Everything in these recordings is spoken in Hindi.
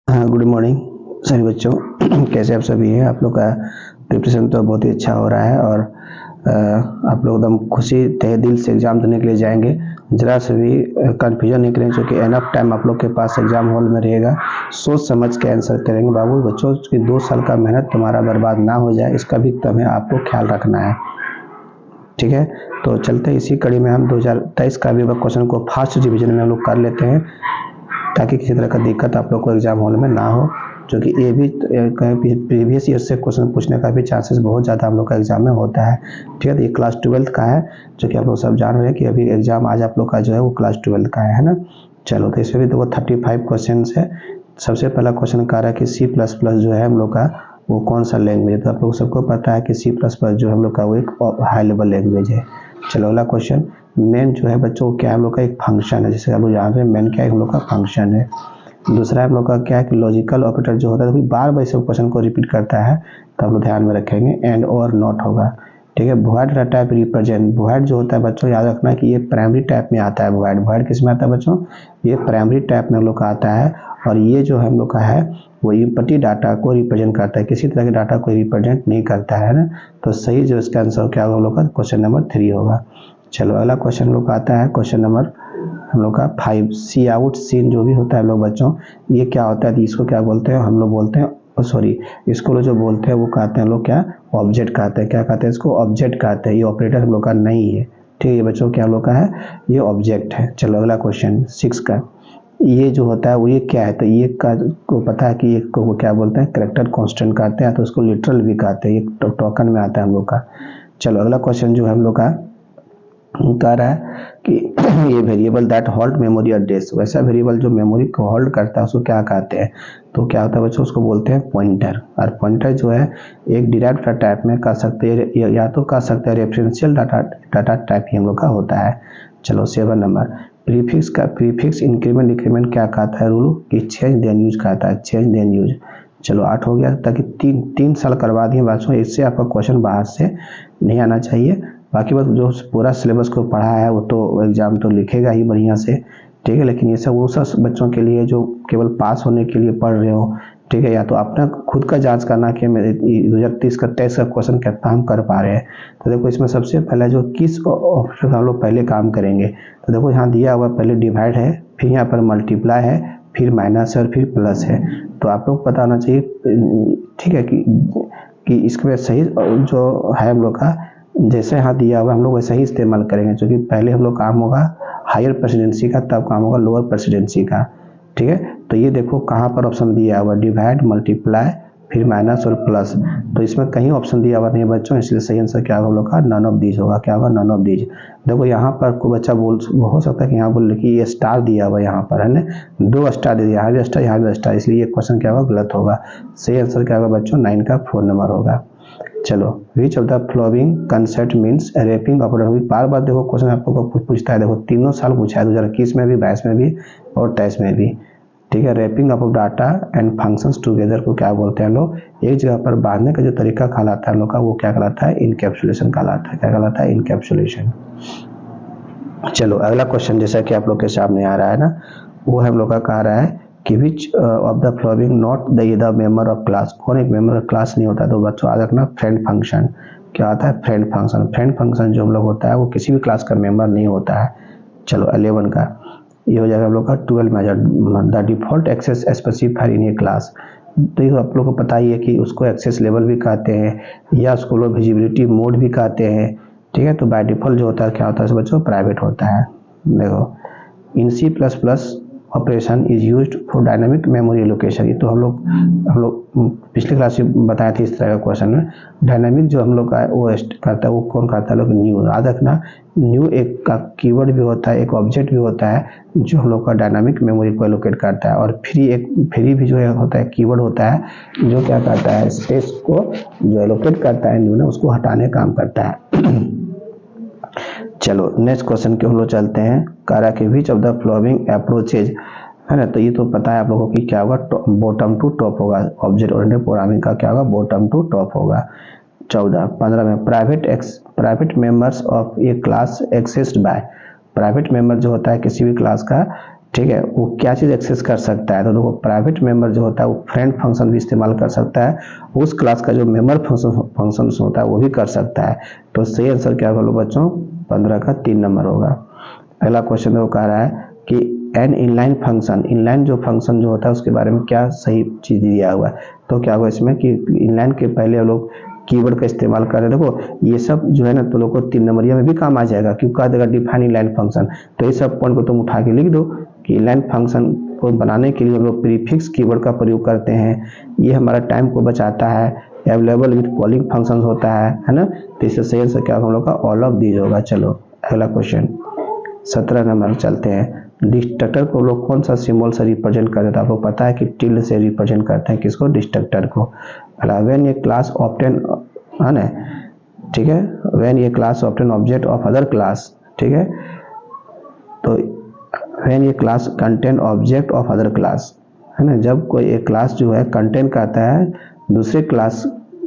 हाँ, गुड मॉर्निंग सभी बच्चों। कैसे आप सभी हैं? आप लोग का प्रिपरेशन तो बहुत ही अच्छा हो रहा है और आप लोग एकदम खुशी तहे दिल से एग्ज़ाम देने के लिए जाएंगे। ज़रा से भी कन्फ्यूजन नहीं करेंगे क्योंकि एनफ टाइम आप लोग के पास एग्ज़ाम हॉल में रहेगा। सोच समझ के आंसर करेंगे बाबू बच्चों कि 2 साल का मेहनत तुम्हारा बर्बाद ना हो जाए, इसका भी तुम्हें आपको ख्याल रखना है। ठीक है, तो चलते इसी कड़ी में हम 2023 का भी क्वेश्चन को फास्ट रिविजन में हम लोग कर लेते हैं ताकि किसी तरह का दिक्कत आप लोग को एग्जाम हॉल में ना हो, क्योंकि ये भी प्रीवियस ईयर से क्वेश्चन पूछने का भी चांसेस बहुत ज़्यादा हम लोग का एग्जाम में होता है। ठीक है, तो ये क्लास 12th का है, जो कि आप लोग सब जान रहे हैं कि अभी एग्जाम आज आप लोग का जो है वो क्लास 12th का है ना। चलो, तो इसमें भी देखो 35 क्वेश्चन है। सबसे पहला क्वेश्चन कह रहा है कि C++ जो है हम लोग का वो कौन सा लैंग्वेज है। तो आप लोग सबको पता है कि C++ जो हम लोग का वो एक हाई लेवल लैंग्वेज है। चलो, अगला क्वेश्चन, मेन जो है बच्चों क्या है हम लोग का एक फंक्शन है, जैसे आप लोग जान रहे हैं मेन क्या है हम लोग का फंक्शन है। दूसरा हम लोग का क्या है कि लॉजिकल ऑपरेटर जो होता है, तो बार बार इस क्वेश्चन को रिपीट करता है, तो आप लोग ध्यान में रखेंगे एंड और नॉट होगा। ठीक है, void data type represent, void जो होता है बच्चों याद रखना कि ये प्राइमरी टाइप में आता है। वॉइड किस में आता है बच्चों? ये प्राइमरी टाइप में हम लोग का आता है और ये जो हम लोग का है वो इम्पटी डाटा को रिप्रेजेंट करता है, किसी तरह के डाटा को रिप्रेजेंट नहीं करता है ना। तो सही जो इसका आंसर क्या होगा हम लोग का क्वेश्चन नंबर 3 होगा। चलो, अगला क्वेश्चन लोग आता है क्वेश्चन नंबर हम लोग का 5। सी आउट सीन जो भी होता है लोग बच्चों, ये क्या होता है? इसको क्या बोलते हैं हम लोग? बोलते हैं सॉरी, इसको जो बोलते हैं वो कहते हैं लोग क्या? ऑब्जेक्ट कहते हैं। क्या कहते हैं इसको? ऑब्जेक्ट कहते हैं। ये ऑपरेटर हम लोग का नहीं है। ठीक है, ये बच्चों क्या हम लोग का है? ये ऑब्जेक्ट है। चलो, अगला क्वेश्चन 6 का, ये जो होता है वो ये क्या है? तो ये का को पता है कि ये को क्या बोलते हैं? कैरेक्टर कांस्टेंट कहते हैं, तो उसको लिटरल भी कहते हैं। ये टोकन में आता है हम लोग का। चलो, अगला क्वेश्चन जो है हम लोग का कह रहा है कि ये variable that hold memory address, वैसा वेरिएबल जो मेमोरी को होल्ड करता है उसको क्या कहते हैं? तो क्या होता है बच्चों? उसको बोलते हैं पॉइंटर। और पॉइंटर जो है एक डिराइव्ड टाइप में कह सकते हैं, या तो कह सकते हैं रेफरेंशियल डाटा टाइप ही हम लोग का होता है। चलो, 7 नंबर, प्रीफिक्स का प्रीफिक्स इंक्रीमेंट डिक्रीमेंट क्या कहता है रूल? कि चेंज देन यूज कहता है, चेंज देन यूज। चलो, 8 हो गया, ताकि तीन साल करवा दिए बच्चों, इससे आपका क्वेश्चन बाहर से नहीं आना चाहिए। बाकी बस जो पूरा सिलेबस को पढ़ा है वो तो एग्जाम तो लिखेगा ही बढ़िया से। ठीक है, लेकिन ये सब वो सब बच्चों के लिए जो केवल पास होने के लिए पढ़ रहे हो। ठीक है, या तो अपना खुद का जांच करना कि मेरे 2023 का 23 का क्वेश्चन कितना हम कर पा रहे हैं। तो देखो, इसमें सबसे पहले जो किस ऑप्शन का हम लोग पहले काम करेंगे, तो देखो यहाँ दिया हुआ पहले डिवाइड है, फिर यहाँ पर मल्टीप्लाई है, फिर माइनस है और फिर प्लस है। तो आप लोग पता होना चाहिए, ठीक है, कि इसमें सही जो है हम लोग का जैसे यहाँ दिया हुआ हम लोग वैसे ही इस्तेमाल करेंगे, क्योंकि पहले हम लोग काम होगा हायर प्रेसिडेंसी का, तब काम होगा लोअर प्रेसिडेंसी का। ठीक है, तो ये देखो कहाँ पर ऑप्शन दिया हुआ, डिवाइड, मल्टीप्लाई, फिर माइनस और प्लस। तो इसमें कहीं ऑप्शन दिया हुआ नहीं है बच्चों, इसलिए सही आंसर क्या होगा हम लोग का? नन ऑफ दीज होगा। क्या होगा? None of these. देखो यहाँ पर कोई बच्चा हो सकता है कि यहाँ बोल कि ये स्टार दिया हुआ यहाँ पर है ना, 2 स्टार दे दिया, यहाँ भी स्टार यहाँ भी स्टार, इसलिए ये क्वेश्चन क्या होगा? गलत होगा। सही आंसर क्या होगा बच्चों? 9 का 4 नंबर होगा। चलो, which of the following concept means wrapping operator. बार बार देखो क्वेश्चन आप लोगों को पूछता है, देखो तीनों साल पूछा है, 2021 में भी, 22 में भी और 23 में भी। ठीक है, wrapping up data and functions together को क्या बोलते हैं लोग? एक जगह पर बांधने का जो तरीका कहलाता है लोग का, वो क्या कहलाता है? इनकैप्सुलेशन कहलाता है। क्या कहलाता है? इनकैप्सुलेशन। चलो, अगला क्वेश्चन जैसा कि आप लोग के सामने आ रहा है ना, वो हम लोग का कह रहा है कि विच of the flowing not the member of class. कौन एक मेंबर ऑफ क्लास नहीं होता? तो बच्चों याद रखना, फ्रेंड फंक्शन। क्या आता है? Friend function. फ्रेंड फंक्शन जो हम लोग होता है वो किसी भी क्लास का मेंबर नहीं होता है। चलो, 11 का ये हो जाएगा हम लोग का 12 major the default access specifier in a class. तो ये आप लोग को पता ही है कि उसको एक्सेस लेवल भी कहते हैं, या उसको लोग विजिबिलिटी मोड भी कहते हैं। ठीक है, तो बाय डिफॉल्ट जो होता है क्या होता है बच्चों? प्राइवेट होता है। देखो, इन C++ operation is used for dynamic memory allocation. ये तो हम लोग पिछले क्लास में बताए थे इस तरह का क्वेश्चन में। डायनामिक जो हम लोग का वो करता है वो कौन करता है लोग? न्यू। याद रखना, न्यू एक का कीवर्ड भी होता है, एक ऑब्जेक्ट भी होता है जो हम लोग का डायनामिक मेमोरी को एलोकेट करता है। और फ्री भी जो है होता है, कीवर्ड होता है जो क्या करता है? स्पेस को जो एलोकेट करता है न्यू ने, उसको हटाने काम करता है। चलो, नेक्स्ट क्वेश्चन के हम लोग चलते हैं। कह रहा है कि विच ऑफ द फ्लोइंग अप्रोचेज, है ना, तो ये तो पता है आप लोगों को कि क्या होगा? बॉटम टू टॉप होगा। ऑब्जेक्ट ओरिएंटेड प्रोग्रामिंग का क्या होगा? बॉटम टू टॉप होगा। 14 15 में private members of a class accessed by. Private member जो होता है किसी भी क्लास का, ठीक है, वो क्या चीज़ एक्सेस कर सकता है। तो देखो प्राइवेट मेंबर जो होता है वो फ्रेंड फंक्शन भी इस्तेमाल कर सकता है, उस क्लास का जो मेंबर फंक्शन होता है वो भी कर सकता है। तो सही आंसर क्या होगा बच्चों, 15 का 3 नंबर होगा। अगला क्वेश्चन वो कह रहा है कि एन इनलाइन फंक्शन, इनलाइन जो फंक्शन जो होता है उसके बारे में क्या सही चीज़ दिया हुआ है। तो क्या होगा इसमें कि इनलाइन के पहले हम लोग कीवर्ड का इस्तेमाल कर रहे हैं। देखो ये सब जो है ना तो लोग को 3 नंबरिया में भी काम आ जाएगा, क्यों कह देगा डिफाइन इनलाइन फंक्शन। तो ये सब पॉइंट को तुम उठा के लिख दो कि इनलाइन फंक्शन को बनाने के लिए हम लोग प्रीफिक्स कीवर्ड का प्रयोग करते हैं, ये हमारा टाइम को बचाता है, अवेलेबल विद कॉलिंग फंक्शन होता है ना। तो इससे सही आंसर क्या हम लोग का ऑल ऑफ दीज होगा। चलो अगला क्वेश्चन 17 नंबर चलते हैं। डिस्ट्रक्टर को लोग कौन सा सिंबल से रिप्रेजेंट करते हैं। तो आपको पता है कि टिल्ड से रिप्रेजेंट करते हैं किसको, डिस्ट्रक्टर को। व्हेन ये क्लास ऑब्टेन है ना, ठीक है, व्हेन ये class obtain object of other class, ठीक है, तो व्हेन ये class contain object of other class, है ना, जब कोई एक क्लास जो है कंटेन करता है दूसरे क्लास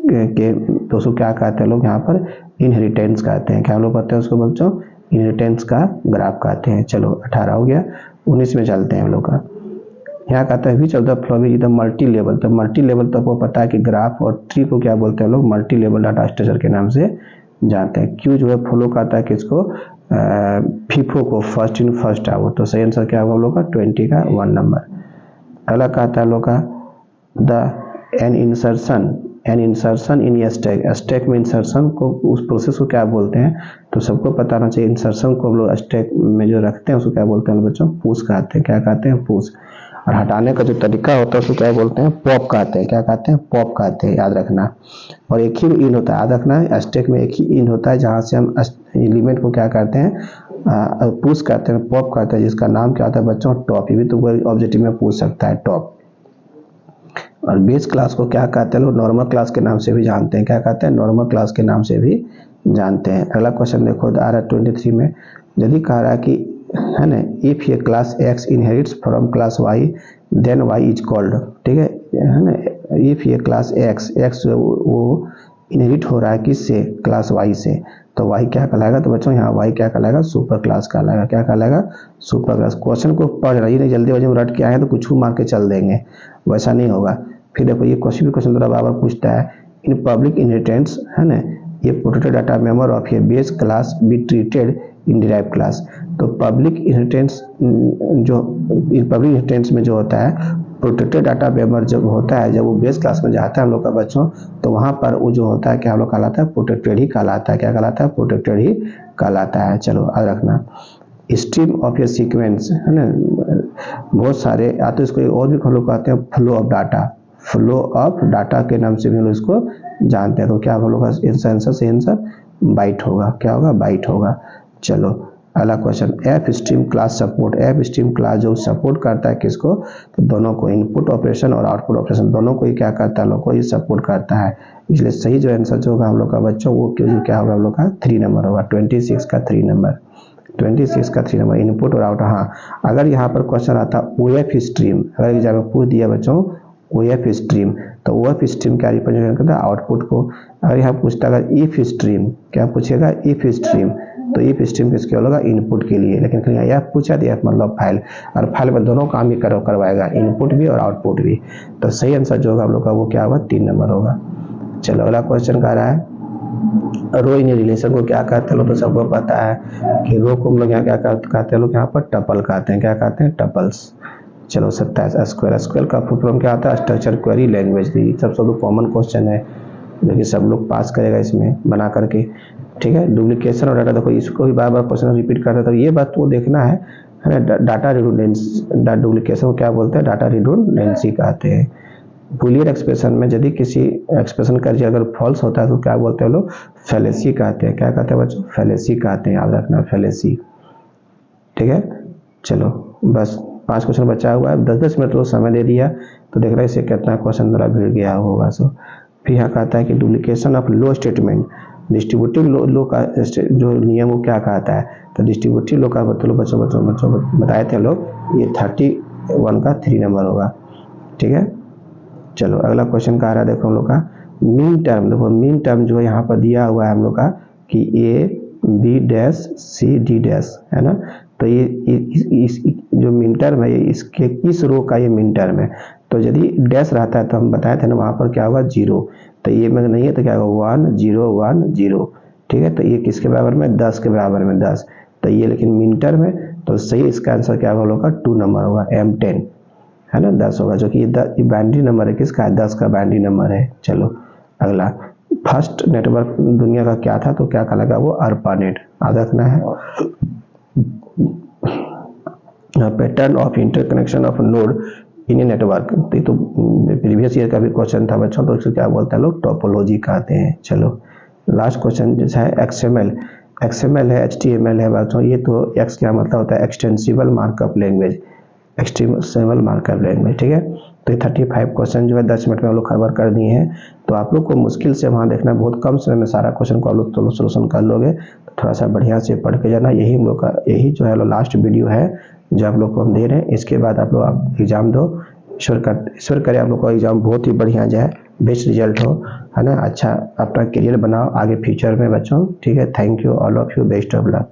के, तो उसको क्या कहते हैं लोग यहाँ पर, इनहेरिटेंस कहते हैं। क्या हम लोग कहते हैं उसको बच्चों, इनहेरिटेंस का ग्राफ कहते हैं। चलो 18 हो गया, 19 में चलते हैं हम लोग का। यहाँ कहता है विच of the following is the multi level. तो मल्टी लेवल तो आपको पता है कि ग्राफ और ट्री को क्या बोलते हैं लोग, मल्टी लेवल डाटा स्ट्रक्चर के नाम से जानते हैं। क्यों जो है फॉलो करता है किसको, फीफो को, फर्स्ट इन फर्स्ट आउट। तो सही आंसर क्या होगा हम लोग का 20 का 1 नंबर। अगला कहता है लोग का the an insertion in stack, stack में इंसर्शन को, उस प्रोसेस को क्या बोलते हैं। तो सबको पता होना चाहिए इंसर्शन को हम लोग स्टैक में जो रखते हैं उसको क्या बोलते हैं बच्चों, पुश कहते हैं। क्या कहते हैं, पुश। और हटाने का जो तरीका होता है उसको क्या बोलते हैं, पॉप कहते हैं। क्या कहते हैं, पॉप कहते हैं, याद रखना। और एक ही इन होता है, याद रखना है, स्टैक में एक ही इन होता है जहाँ से हम एलिमेंट को क्या करते हैं, पुश करते हैं, पॉप करते हैं, जिसका नाम क्या होता है बच्चों, टॉप। ये भी तो कोई ऑब्जेक्टिव में पूछ सकता है, टॉप। और बेस क्लास को क्या कहते हैं लोग, नॉर्मल क्लास के नाम से भी जानते हैं। क्या कहते हैं, नॉर्मल क्लास के नाम से भी जानते हैं। अगला क्वेश्चन देखो आ रहा है 23 में। यदि कह रहा है कि है ना, इफ ये class X inherits from class Y then Y is called, ठीक है ना। इफ ये क्लास एक्स वो इनहेरिट हो रहा है किससे, क्लास वाई से, तो वाई क्या कहलाएगा। तो बच्चों यहाँ वाई क्या कहलाएगा, सुपर क्लास कहलाएगा। क्या कहलाएगा, सुपर क्लास। क्वेश्चन को पढ़ रही नहीं, जल्दी में रट के आए तो कुछ मार के चल देंगे, वैसा नहीं होगा। फिर देखो ये क्वेश्चन थोड़ा बार पूछता है, इन पब्लिक इनहेरिटेंस, है ना, ये प्रोटेक्टेड डाटा मेंबर ऑफ ये base class be treated in derived class. तो पब्लिक इनहेरिटेंस जो, इन पब्लिक इनहेरिटेंस में जो होता है प्रोटेक्टेड डाटा मेंबर जब होता है, जब वो बेस क्लास में जाता है हम लोग का बच्चों, तो वहाँ पर वो जो होता है क्या हम लोग कहलाता है, प्रोटेक्टेड ही कहलाता है। क्या कहलाता है, प्रोटेक्टेड ही कहलाता है। चलो याद रखना। स्ट्रीम ऑफ ए सीक्वेंस, है ना, बहुत सारे, या तो इसको और भी हम लोग कहते हैं flow of data, flow of data के नाम से भी हम लोग इसको जानते हैं। तो क्या हम लोग का आंसर से आंसर बाइट होगा। क्या होगा, बाइट होगा। चलो अगला question, F stream class support. F stream class जो सपोर्ट करता है किसको, तो दोनों को, इनपुट ऑपरेशन और आउटपुट ऑपरेशन दोनों को ही क्या करता है, लोग को ये सपोर्ट करता है। इसलिए सही जो आंसर जो होगा हम लोग का बच्चों वो क्या होगा हम लोग का 3 नंबर होगा। 26 का 3 नंबर, 26 का 3 नंबर, इनपुट और आउट। हाँ अगर यहाँ पर क्वेश्चन आता ओ एफ स्ट्रीम, अगर एग्जाम में पूछ दिया बच्चों ओ एफ स्ट्रीम, तो ओ एफ स्ट्रीम क्या रिप्रेजेंट करता है, आउटपुट को। अगर यहाँ पूछता है इफ स्ट्रीम, क्या पूछेगा, इफ स्ट्रीम, तो इफ स्ट्रीम किसके होगा, इनपुट के लिए। लेकिन कहीं यह पूछा दिया मतलब फाइल, और फाइल में दोनों काम भी करवाएगा, इनपुट भी और आउटपुट भी। तो सही आंसर जो होगा हम लोग का वो क्या होगा, 3 नंबर होगा। चलो अगला क्वेश्चन कह रहा है रो इन रिलेशन को क्या कहते हैं लोग, तो सबको पता है कि रो को हम लोग यहाँ क्या कहते हैं लोग, यहाँ पर टपल कहते हैं। क्या कहते हैं, टपल्स। चलो 27 एसक्यूएल का फुल फॉर्म क्या आता है, स्ट्रक्चर क्वेरी लैंग्वेज। सबसे कॉमन क्वेश्चन है जो कि सब लोग पास करेगा इसमें बना करके, ठीक है। डुप्लीकेशन और डाटा, देखो इसको भी बार बार क्वेश्चन रिपीट करता है, तो ये बात को देखना है ना। डाटा रिडंडेंसी, डुप्लीकेशन को क्या बोलते हैं, डाटा रिडंडेंसी कहते हैं। बूलियन एक्सप्रेशन में यदि किसी एक्सप्रेशन का अगर फॉल्स होता है तो क्या बोलते हैं लोग, फैलेसी कहते हैं। क्या कहते हैं बच्चों, फैलेसी कहते हैं, याद रखना, फैलेसी, ठीक है। चलो बस 5 क्वेश्चन बचा हुआ है, 10-10 मिनट रोज समय दे दिया, तो देख रहे हैं इसे कितना क्वेश्चन जरा भीड़ गया होगा। सो फिर यहाँ कहता है कि duplication of law statement, distributive law का जो नियम वो क्या कहता है, तो डिस्ट्रीब्यूटिव लो का बच्चों बताए थे लोग, ये 31 का 3 नंबर होगा, ठीक है। चलो अगला क्वेश्चन का आ रहा है, देखो हम लोग का मीन टर्म। देखो मीन टर्म जो है यहाँ पर दिया हुआ है हम लोग का कि A B dash C D dash, है ना। तो ये इस जो मिन टर्म है इसके इस रो का ये मिन टर्म है। तो यदि डैश रहता है तो हम बताए थे ना वहाँ पर क्या होगा 0, तो ये में नहीं है तो क्या होगा 1 0 1 0, ठीक है। तो ये किसके बराबर में 10 के बराबर में 10, तो ये लेकिन मिन टर्म है तो सही इसका आंसर क्या होगा 2 नंबर होगा, M10 है ना 10 होगा, जो कि ये बाइनरी नंबर है किसका है 10 का बाइनरी नंबर है। चलो अगला, फर्स्ट नेटवर्क दुनिया का क्या था, तो क्या कहलाएगा वो ARPANET, याद रखना है। Pattern of interconnection of node in a network, तो प्रीवियस ईयर का भी क्वेश्चन था बच्चों, तो इसको क्या बोलते हैं लोग टोपोलॉजी कहते हैं। चलो लास्ट क्वेश्चन जैसा है XML है, HTML है बच्चों, ये तो X क्या मतलब होता है extensible markup language, extensible markup language, ठीक है। तो ये 35 क्वेश्चन जो है 10 मिनट में हम लोग कवर कर दिए हैं। तो आप लोग को मुश्किल से वहाँ देखना, बहुत कम समय में सारा क्वेश्चन को आप लोग सोल्यूशन कर लोगे, तो थोड़ा सा बढ़िया से पढ़ के जाना। यही हम लोग का यही जो है लास्ट वीडियो है जो आप लोग को हम दे रहे हैं। इसके बाद आप लोग एग्जाम दो, ईश्वर करे आप लोग का एग्जाम बहुत ही बढ़िया जाए, बेस्ट रिजल्ट हो, है ना। अच्छा अपना करियर बनाओ आगे फ्यूचर में बच्चों, ठीक है। Thank you all of you, best of luck.